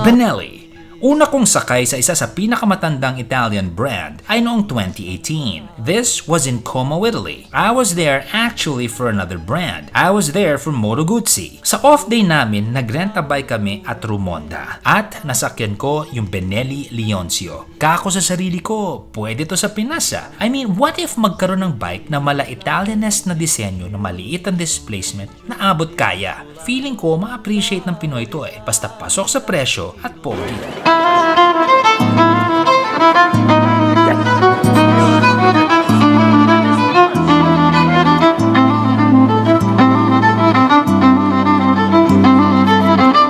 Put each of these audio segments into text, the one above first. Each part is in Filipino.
Benelli. Una kong sakay sa isa sa pinakamatandang Italian brand ay noong 2018. This was in Como, Italy. I was there actually for another brand. I was there for Motobi. Sa off day namin, nagrenta-bike kami at Rumonda. At nasakyan ko yung Benelli Leoncio. Kako sa sarili ko, pwede to sa Pinas ah. I mean, what if magkaroon ng bike na mala Italianesque na disenyo na maliit ang displacement na abot kaya? Feeling ko ma-appreciate ng Pinoy to eh. Basta pasok sa presyo at pogi.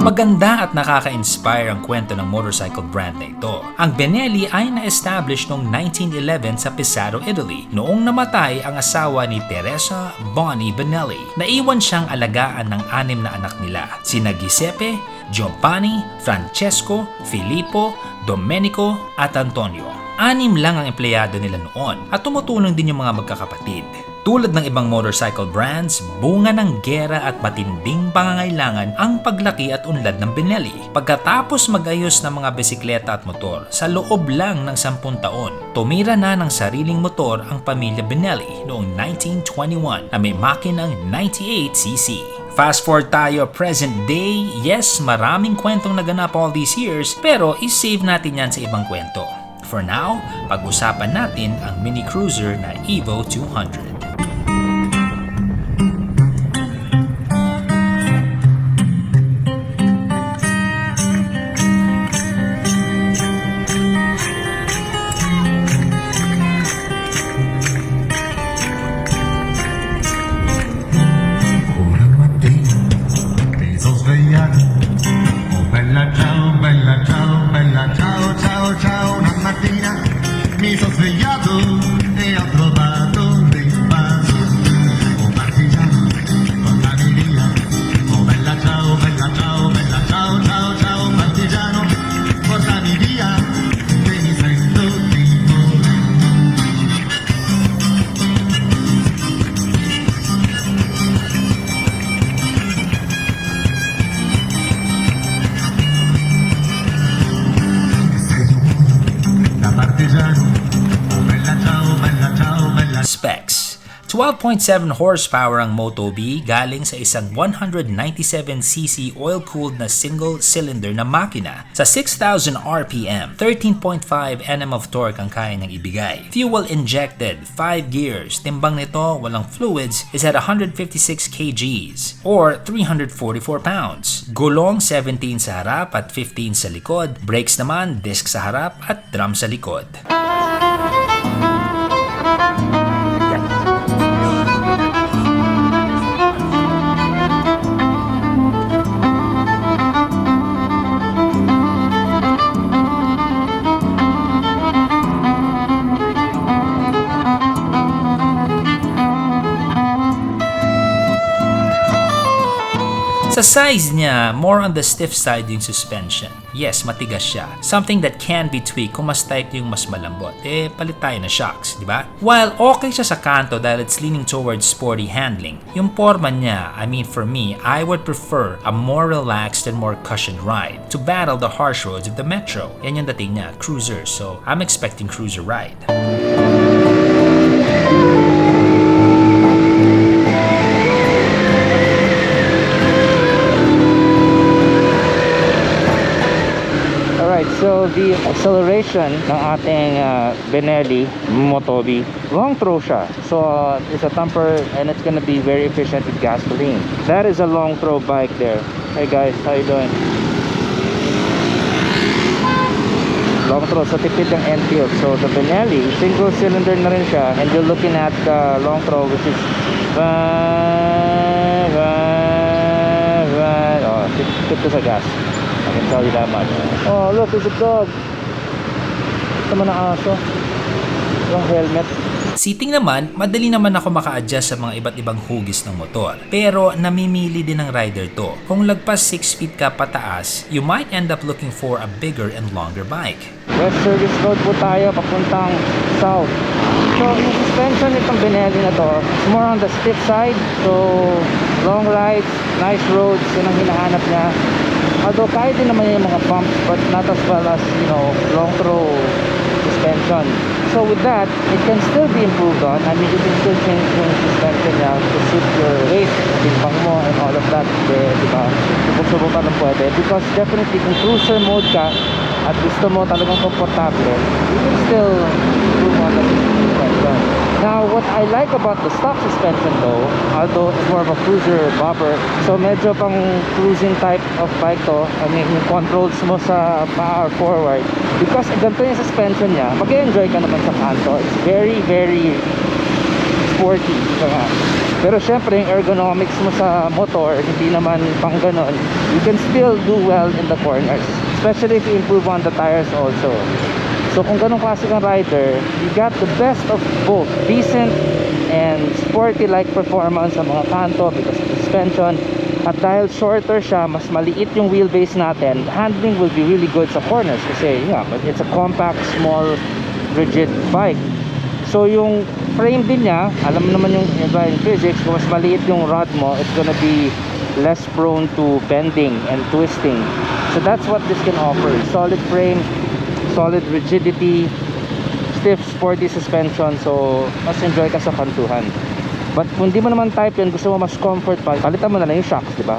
Maganda at nakaka-inspire ang kwento ng motorcycle brand na ito. Ang Benelli ay na-establish noong 1911 sa Pesaro, Italy, noong namatay ang asawa ni Teresa Bonnie Benelli. Naiwan siyang alagaan ng 6 na anak nila, sina Giuseppe, Giovanni, Francesco, Filippo, Domenico at Antonio. 6 lang ang empleyado nila noon at tumutulong din yung mga magkakapatid. Tulad ng ibang motorcycle brands, bunga ng gera at matinding pangangailangan ang paglaki at unlad ng Benelli. Pagkatapos mag-ayos ng mga bisikleta at motor, sa loob lang ng 10 taon, tumira na ng sariling motor ang pamilya Benelli noong 1921 na may makinang 98cc. Fast forward tayo present day, yes, maraming kwentong naganap all these years, pero isave natin yan sa ibang kwento. For now, pag-usapan natin ang mini cruiser na Evo 200. Mi sono svegliato e ho trovato l'invaso. Oh partigiano, portami via. Oh bella ciao, ciao, ciao, ciao partigiano, portami via, che mi sento di morire. Sei tu, da partigiano. Specs. 12.7 horsepower ang Motobi galing sa isang 197cc oil-cooled na single-cylinder na makina. Sa 6,000 RPM, 13.5 Nm of torque ang kaya niyang ibigay. Fuel injected, 5 gears, timbang nito, walang fluids, is at 156 kgs or 344 pounds. Gulong 17 sa harap at 15 sa likod. Brakes naman, disc sa harap at drum sa likod. Sa size niya, more on the stiff side yung suspension. Yes, matigas siya. Something that can be tweaked kung mas type yung mas malambot. Eh, palit tayo na shocks, di ba? While okay siya sa kanto dahil it's leaning towards sporty handling, yung forma niya, I mean for me, I would prefer a more relaxed and more cushioned ride to battle the harsh roads of the metro. Yan yung dating niya, cruiser. So, I'm expecting cruiser ride. So the acceleration ng ating Benelli Motobi, long throw siya. So it's a thumper and it's gonna be very efficient with gasoline. That is a long throw bike there. Hey guys, how you doing? Long throw, so tipid ng Enfield. So the Benelli, single cylinder na rin siya, and you're looking at long throw which is tip to sa gas. I can tell you that much. Oh, look, there's a dog. Ito man ang aso. Yung helmet. Seating naman, madali naman ako maka-adjust sa mga iba't ibang hugis ng motor. Pero namimili din ng rider to. Kung lagpas 6 feet ka pataas, you might end up looking for a bigger and longer bike. West Service Road po tayo, papuntang south. So yung suspension nitong Benelli na to, is more on the stiff side. So long rides, nice roads, yun ang hinahanap niya. Although kaya din naman yung mga bumps, but not as well as, you know, long throw suspension. So with that, it can still be improved on. I mean, you can still change yung suspension niya to suit your weight, timbang mo, and all of that. Diba? Subok-subok pa lang pwede. Because definitely, kung cruiser mode ka, at gusto mo talagang komportable, you can still improve on the suspension. Now, what I like about the stock suspension though, although it's more of a cruiser bobber, so medyo pang cruising type of bike to. I mean, yung controls mo sa power forward, because ganito yung suspension niya, mag-enjoy ka naman sa kanto. It's very, very sporty. Pero syempre, yung ergonomics mo sa motor, hindi naman pang ganon. You can still do well in the corners, especially if you improve on the tires also. So kung ganong klase kang rider, you got the best of both, decent and sporty like performance sa mga kanto because of the suspension. At dahil shorter siya, mas maliit yung wheelbase natin, handling will be really good sa corners kasi yeah, it's a compact, small, rigid bike. So yung frame din niya, alam naman yung iba in physics, kung mas maliit yung rod mo, it's gonna be less prone to bending and twisting. So that's what this can offer. Solid frame, solid rigidity, stiff sporty suspension, so mas enjoy ka sa kantuhan. But kung di mo naman type yan, gusto mo mas comfort pa, palitan mo na lang yung shocks, di ba?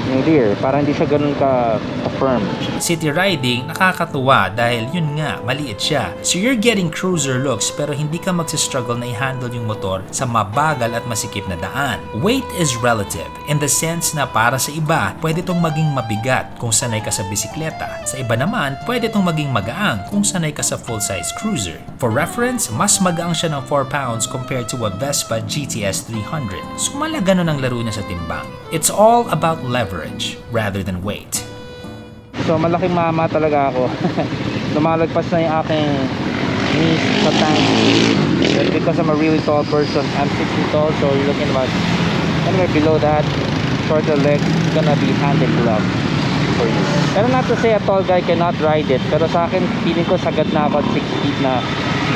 Yung rear, para hindi siya ganun ka firm. City riding, nakakatuwa dahil yun nga, maliit siya. So you're getting cruiser looks pero hindi ka magsistruggle na i-handle yung motor sa mabagal at masikip na daan. Weight is relative in the sense na para sa iba, pwede itong maging mabigat kung sanay ka sa bisikleta. Sa iba naman, pwede itong maging magaang kung sanay ka sa full-size cruiser. For reference, mas magaang siya ng 4 pounds compared to a Vespa GTS 300. So malaga nun ang laro niya sa timbang. It's all about leverage rather than weight. So malaking mama talaga ako. Lumalagpas na yung aking knees sa tank. But because I'm a really tall person, I'm 6 feet tall, so you're looking about anywhere below that, shorter legs, it's gonna be hand in glove for you. Pero not to say a tall guy cannot ride it, pero sa akin, feeling ko sagad na ako at 6 feet na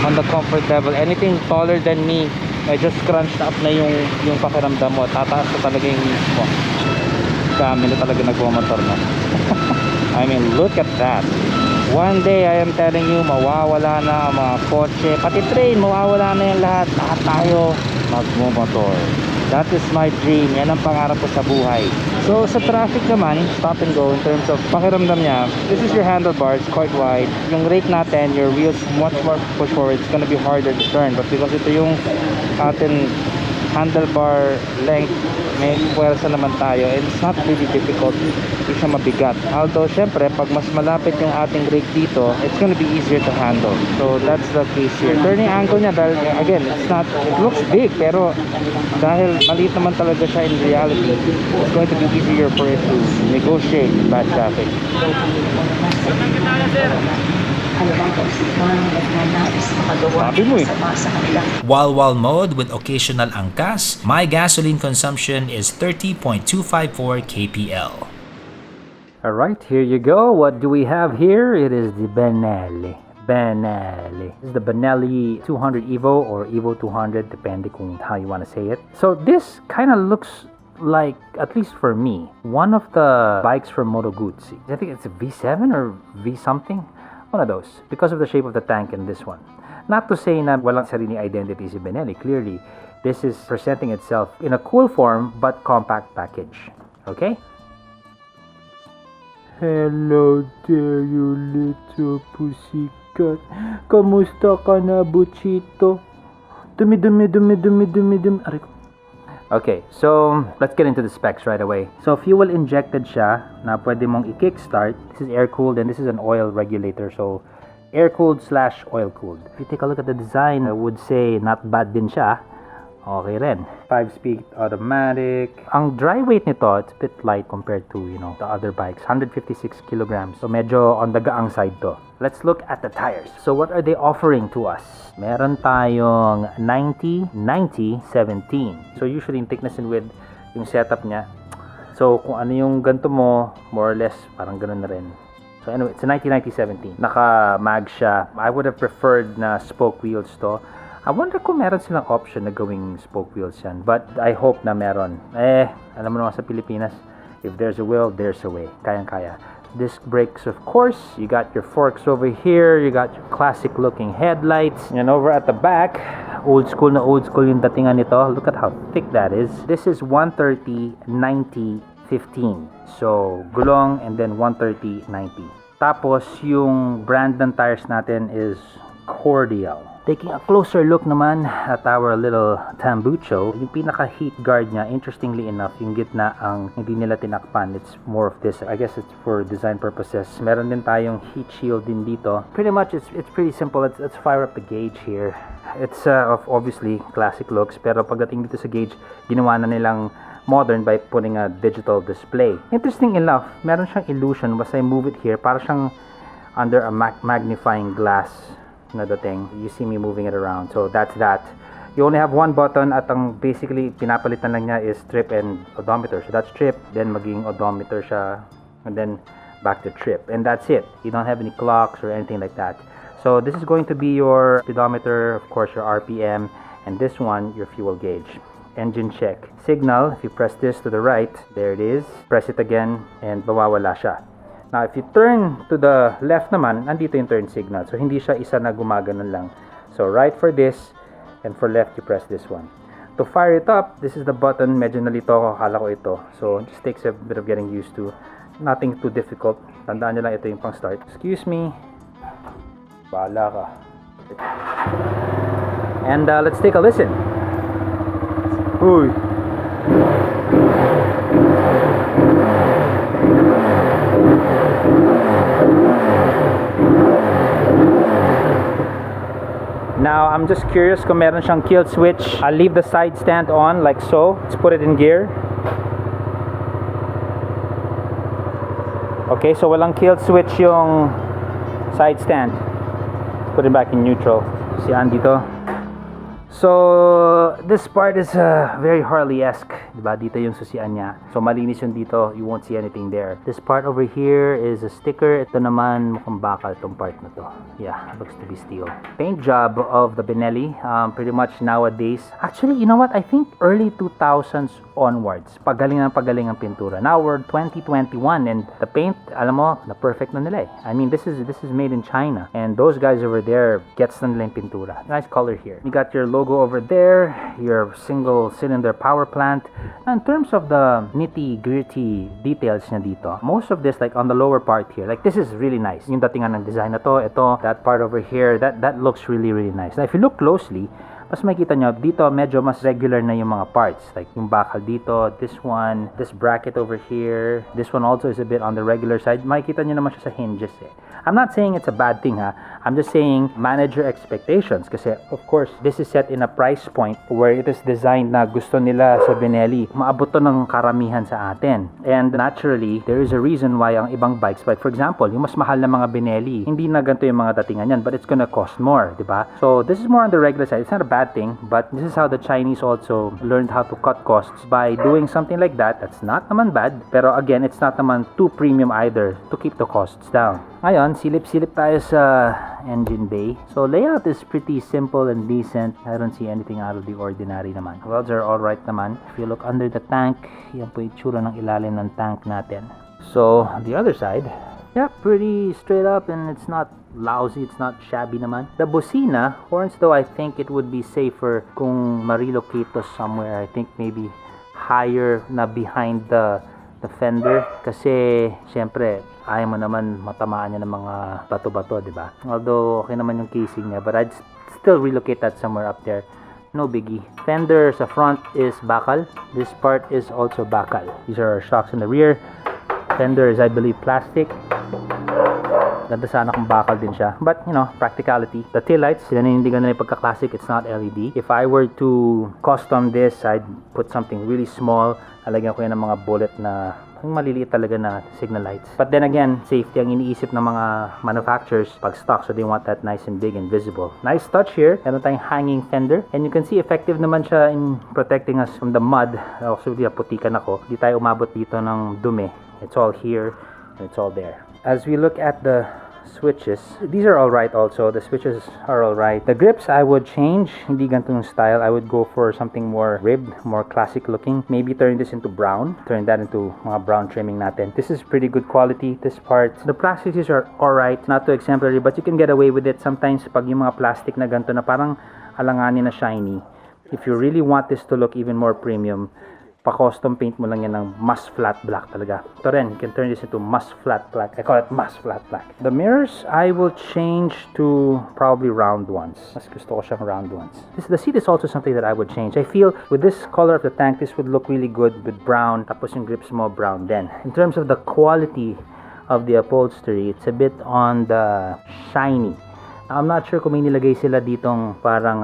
on the comfort level. Anything taller than me, medyo scrunched up na yung pakiramdam mo. Tataas na talaga yung knees mo. Kami na talaga nagmamotor na. I mean, look at that. One day, I am telling you, mawawala na ang mga kotse, pati train, mawawala na yung lahat. Lahat tayo magmumotor. That is my dream. Yan ang pangarap ko sa buhay. So, sa traffic naman, stop and go in terms of pakiramdam niya. This is your handlebars, quite wide. Yung rake natin, your wheels much more push forward. It's gonna be harder to turn. But because ito yung atin handlebar length, may puwersa naman tayo, and it's not really difficult, hindi siya mabigat. Although syempre pag mas malapit yung ating rake dito, it's gonna be easier to handle. So that's the case here. Turning angle niya, dahil again, it looks big, pero dahil maliit naman talaga siya in reality, it's going to be easier for it to negotiate bad traffic. Wall mode with occasional angkas, my gasoline consumption is 30.254 kpl. Alright, here you go. What do we have here? It is the Benelli. This is the Benelli 200 Evo or Evo 200, depending on how you want to say it. So this kind of looks like, at least for me, one of the bikes from Moto Guzzi. I think it's a V7 or V something. One of those, because of the shape of the tank in this one. Not to say na walang sariling identity si Benelli. Clearly, this is presenting itself in a cool form but compact package. Okay? Hello there, you little pussycat. Kamusta ka na, Buchito? Dumi. Aray ko. Okay, so let's get into the specs right away. So fuel injected siya na pwede mong i-kickstart. This is air-cooled and this is an oil regulator. So air-cooled / oil-cooled. If you take a look at the design, I would say not bad din siya. Okay rin. 5-speed automatic. Ang dry weight nito, it's a bit light compared to, the other bikes. 156 kilograms. So medyo on the gaang side to. Let's look at the tires. So what are they offering to us? Meron tayong 90, 90, 17. So usually in thickness and width, yung setup niya. So kung ano yung ganito mo, more or less, parang ganun na rin. So anyway, it's a 90, 90, 17. Naka-mag siya. I would have preferred na spoke wheels to. I wonder kung meron silang option na gawing spoke wheels yan. But I hope na meron. Alam mo naman sa Pilipinas, if there's a will, there's a way. Kayang-kaya. Disc brakes, of course. You got your forks over here. You got your classic looking headlights. And over at the back, old school yung datingan nito. Look at how thick that is. This is 130, 90, 15. So, gulong and then 130, 90. Tapos, yung brand ng tires natin is Cordial. Taking a closer look naman at our little tambucho, yung pinaka heat guard niya, interestingly enough, yung gitna ang hindi nila tinakpan. It's more of this, I guess it's for design purposes. Meron din tayong heat shield din dito. Pretty much, it's pretty simple. Let's fire up the gauge here. It's obviously classic looks, pero pagdating dito sa gauge, ginawa na nilang modern by putting a digital display. Interesting enough, meron siyang illusion. Basta I move it here, para siyang under a magnifying glass na dating. You see me moving it around. So that's that. You only have one button at ang basically pinapalitan lang niya is trip and odometer. So that's trip, then maging odometer siya, and then back to trip. And that's it. You don't have any clocks or anything like that. So this is going to be your speedometer, of course your RPM, and this one your fuel gauge. Engine check. Signal, if you press this to the right, there it is. Press it again and mawawala siya. Now, if you turn to the left naman, nandito yung turn signal. So, hindi siya isa na gumaganon lang. So, right for this, and for left, you press this one. To fire it up, this is the button. Medyo nalito ako, akala ko ito. So, it just takes a bit of getting used to. Nothing too difficult. Tandaan nyo lang, ito yung pang start. Excuse me. Bahala ka. And let's take a listen. Uy. Now, I'm just curious kung meron siyang kill switch. I'll leave the side stand on like so. Let's put it in gear. Okay, so walang kill switch yung side stand. Let's put it back in neutral. Si Andy to. So, this part is very Harley-esque. Diba? Dito yung susian niya. So, malinis yung dito. You won't see anything there. This part over here is a sticker. Ito naman, mukhang bakal itong part na to. Yeah, looks to be steel. Paint job of the Benelli. Pretty much nowadays. Actually, you know what? I think early 2000s onwards. Pagaling ang pintura. Now, we're 2021 and the paint, alam mo, na perfect na nila eh. I mean, this is made in China. And those guys over there, gets na nila yung pintura. Nice color here. You got your logo over there, your single cylinder power plant. Now, in terms of the nitty-gritty details niya dito, most of this, like on the lower part here, like this is really nice. Yung datingan ng design na to, ito, that part over here, that looks really, really nice. Now, if you look closely, mas makikita nyo, dito medyo mas regular na yung mga parts. Like yung bakal dito, this one, this bracket over here, this one also is a bit on the regular side. Makikita nyo naman siya sa hinges eh. I'm not saying it's a bad thing ha. I'm just saying manage your expectations. Kasi of course, this is set in a price point where it is designed na gusto nila sa Benelli. Maabot to ng karamihan sa atin. And naturally, there is a reason why ang ibang bikes, like for example, yung mas mahal na mga Benelli, hindi na ganito yung mga datingan yan, but it's gonna cost more, diba? So this is more on the regular side. It's not a bad thing, but this is how the Chinese also learned how to cut costs by doing something like that. That's not naman bad, pero again, it's not naman too premium either to keep the costs down. Ngayon, silip-silip tayo sa engine bay. So layout is pretty simple and decent. I don't see anything out of the ordinary naman. Welds are alright naman. If you look under the tank, yan po yung tsura ng ilalim ng tank natin. So, the other side, yeah, pretty straight up and it's not lousy, it's not shabby naman. The busina, horns though, I think it would be safer kung ma-relocate to somewhere. I think maybe higher na behind the fender. Kasi, syempre, ayaw mo naman matamaan niya ng mga bato-bato, di ba? Although, okay naman yung casing niya, but I'd still relocate that somewhere up there. No biggie. Fender sa front is bakal. This part is also bakal. These are our shocks in the rear. Fender is, I believe, plastic. Ganda sana kung bakal din siya. But, you know, practicality. The taillights, sinanindigan na yung pagka-classic. It's not LED. If I were to custom this, I'd put something really small. Alagyan ko yan ng mga bullet na maliliit talaga na signal lights. But then again, safety ang iniisip ng mga manufacturers pag stock. So they want that nice and big and visible. Nice touch here. Meron tayong hanging fender. And you can see effective naman siya in protecting us from the mud. Actually, putikan ako. Di tayo umabot dito ng dumi. It's all here and it's all there. As we look at the switches. These are alright also. The switches are alright. The grips I would change. Hindi ganitong style. I would go for something more ribbed, more classic looking. Maybe turn this into brown. Turn that into mga brown trimming natin. This is pretty good quality. This part. The plastics are alright. Not too exemplary, but you can get away with it. Sometimes pag yung mga plastic na ganito na parang alanganin na shiny. If you really want this to look even more premium, pa-custom paint mo lang yan ng mas flat black talaga. Ito rin, you can turn this into mas flat black. I call it mas flat black. The mirrors, I will change to probably round ones. Mas gusto ko siyang round ones. The seat is also something that I would change. I feel with this color of the tank, this would look really good with brown. Tapos yung grips mo brown din. In terms of the quality of the upholstery, it's a bit on the shiny. I'm not sure kung may nilagay sila ditong parang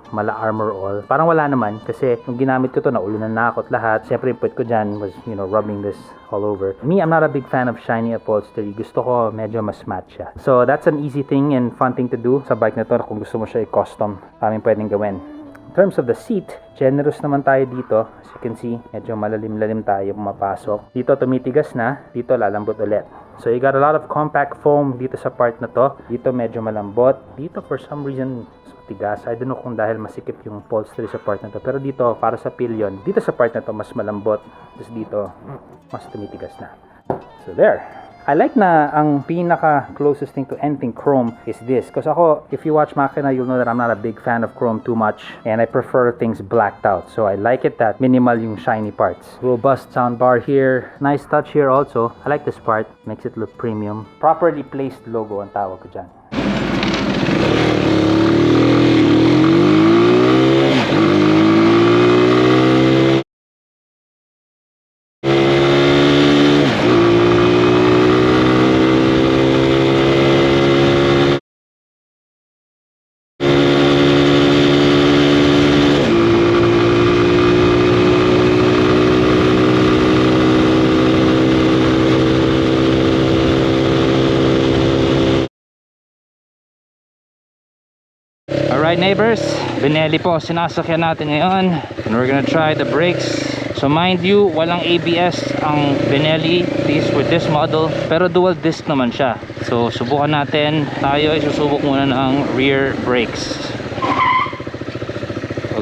mala armor all. Parang wala naman kasi nung ginamit ko to naulunan na ako at lahat. Siyempre yung put ko dyan was, you know, rubbing this all over. Me, I'm not a big fan of shiny upholstery. Gusto ko medyo mas matte siya. So that's an easy thing and fun thing to do sa bike na to kung gusto mo siya i-custom. Maraming pwedeng gawin. In terms of the seat, generous naman tayo dito. As you can see, medyo malalim-lalim tayo pumapasok. Dito tumitigas na, dito lalambot ulit. So you got a lot of compact foam dito sa part na to. Dito medyo malambot. Dito for some reason tigas. I don't know kung dahil masikip yung upholstery sa part na to. Pero dito, para sa pillion, dito sa part na to, mas malambot. Tapos dito, mas tumitigas na. So there. I like na ang pinaka closest thing to anything chrome is this. Because ako, if you watch Makina, you'll know that I'm not a big fan of chrome too much. And I prefer things blacked out. So I like it that minimal yung shiny parts. Robust soundbar here. Nice touch here also. I like this part. Makes it look premium. Properly placed logo ang tawag ko dyan. Alright neighbors, Benelli po sinasakyan natin ngayon and we're gonna try the brakes. So mind you, walang ABS ang Benelli, at least for this model, pero dual disc naman siya. So subukan natin, tayo ay susubok muna ng rear brakes.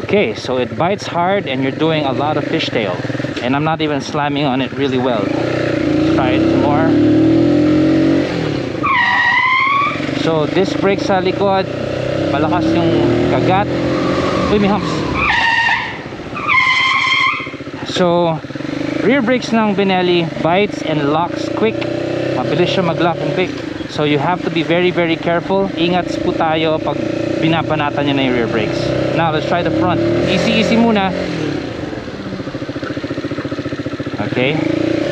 Okay, so it bites hard and you're doing a lot of fishtail and I'm not even slamming on it really well. Let's try it some more. So this brake sa likod, malakas yung kagat. Uy, may humps. So rear brakes ng Benelli bites and locks quick. Mabilis siya mag-lock and quick. So you have to be very careful. Ingat po tayo pag binapanatan nyo na yung rear brakes. Now let's try the front. Easy muna. Okay.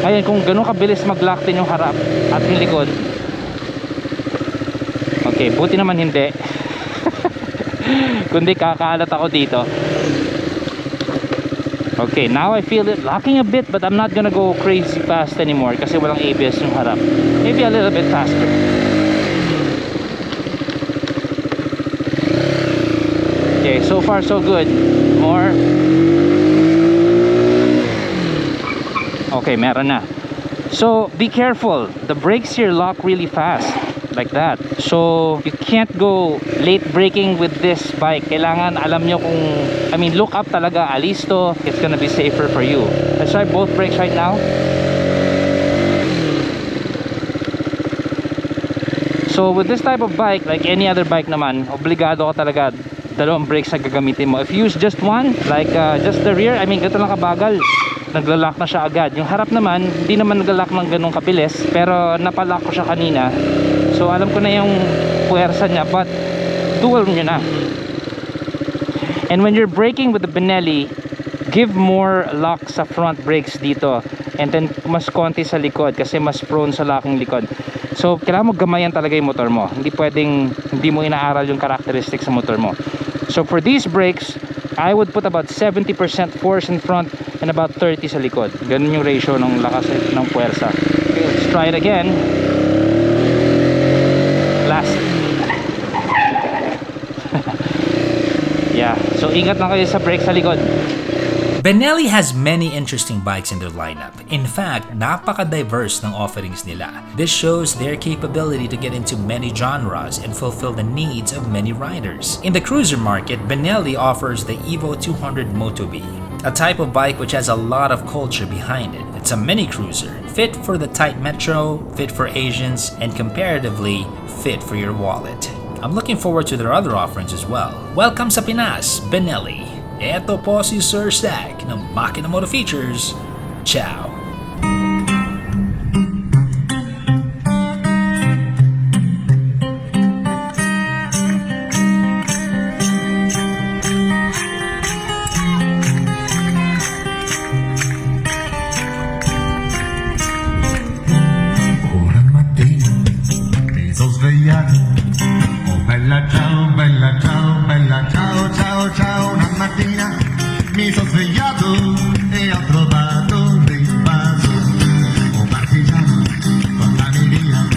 Ayan, kung ganun kabilis mag-lock din yung harap at yung likod. Okay, buti naman hindi. Kundi kakaalat ako dito. Okay, now I feel it locking a bit, but I'm not gonna go crazy fast anymore kasi walang ABS yung harap. Maybe a little bit faster. Okay, so far so good. More. Okay, meron na. So be careful, the brakes here lock really fast like that. So you can't go late braking with this bike. Kailangan alam nyo kung, I mean, look up talaga, alisto. It's gonna be safer for you. Let's try both brakes right now. So with this type of bike, like any other bike naman, obligado ka talaga dalawang brakes na gagamitin mo. If you use just one, like just the rear, I mean, ganito lang kabagal, naglalak na siya agad. Yung harap naman, hindi naman naglalak ng ganong kabilis, pero napalak ko siya kanina. So alam ko na yung puwersa niya, but dual nyo na. And when you're braking with the Benelli, give more lock sa front brakes dito, and then mas konti sa likod kasi mas prone sa locking likod. So kailangan mo gamayan talaga yung motor mo. Hindi pwedeng hindi mo inaaral yung characteristics sa motor mo. So for these brakes, I would put about 70% force in front and about 30 sa likod. Ganun yung ratio ng lakas ng puwersa. Okay, let's try it again. Last. Yeah, so ingat lang kayo sa brake sa likod. Benelli has many interesting bikes in their lineup. In fact, napaka-diverse ng offerings nila. This shows their capability to get into many genres and fulfill the needs of many riders. In the cruiser market, Benelli offers the Evo 200 Motobi, a type of bike which has a lot of culture behind it. It's a mini cruiser, fit for the tight metro, fit for Asians, and comparatively fit for your wallet. I'm looking forward to their other offerings as well. Welcome sa Pinas, Benelli. Eto po si Sir Stack ng Makina Moto Features. Ciao! Ora mattina mi sono svegliato. Oh bella ciao, bella ciao, bella ciao, ciao, ciao. Una mattina mi sono svegliato e ho trovato l'invaso. Oh partigiano, portami via.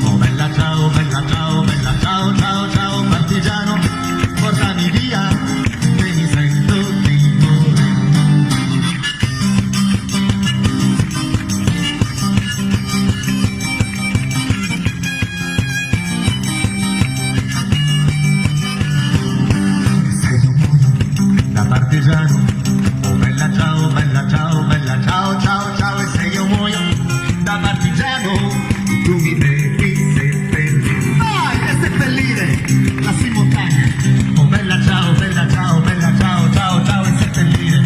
Oh bella ciao, bella ciao, bella ciao, ciao, ciao. Partigiano, portami via, che mi sento di morire. Se io muoio da partigiano, oh bella ciao, bella ciao, bella ciao, ciao, ciao. E se io muoio da partigiano, tu mi devi seppellire. Vai, e seppellire lassù in montagna. Oh bella ciao, bella ciao, bella ciao, ciao, ciao. E seppellire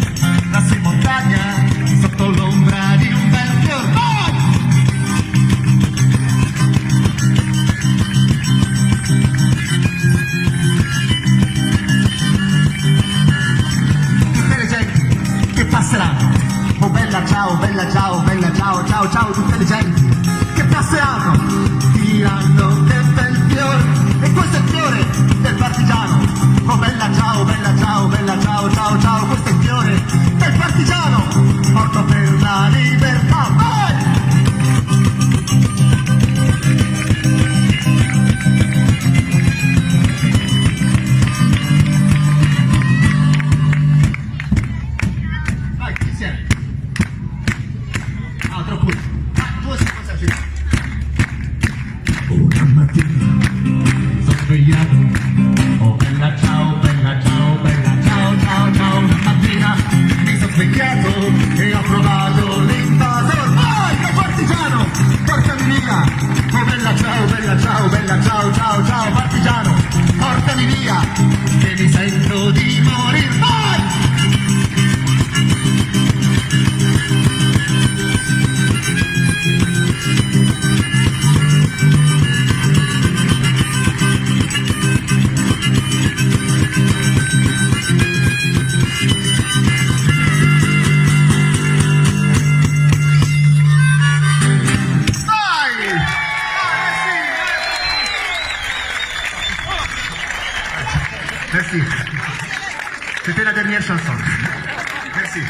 lassù in montagna, sotto l'ombra di un bel fiore. Vai! Tutte le genti che passeranno, oh bella ciao, bella ciao, bella ciao, ciao, ciao. Tutte le genti che passeranno diranno che bel fiore, e questo è il fiore del partigiano. Oh bella ciao, bella ciao, bella ciao, ciao, ciao. Questo è il fiore del partigiano, morto per la libertà. Vai! Vai, insieme. Ah, troppo. Ah, 2 secondi al finale. Una mattina mi sono svegliato. Oh bella ciao, bella ciao, bella ciao, ciao, ciao. Una mattina mi sono svegliato e ho provato l'invasor. Vai, che partigiano, portami via. Oh bella ciao, bella ciao, bella ciao, ciao, ciao. Partigiano, portami via, che mi sento di morire. Vai! Vai! Merci. C'était la dernière chanson. Merci.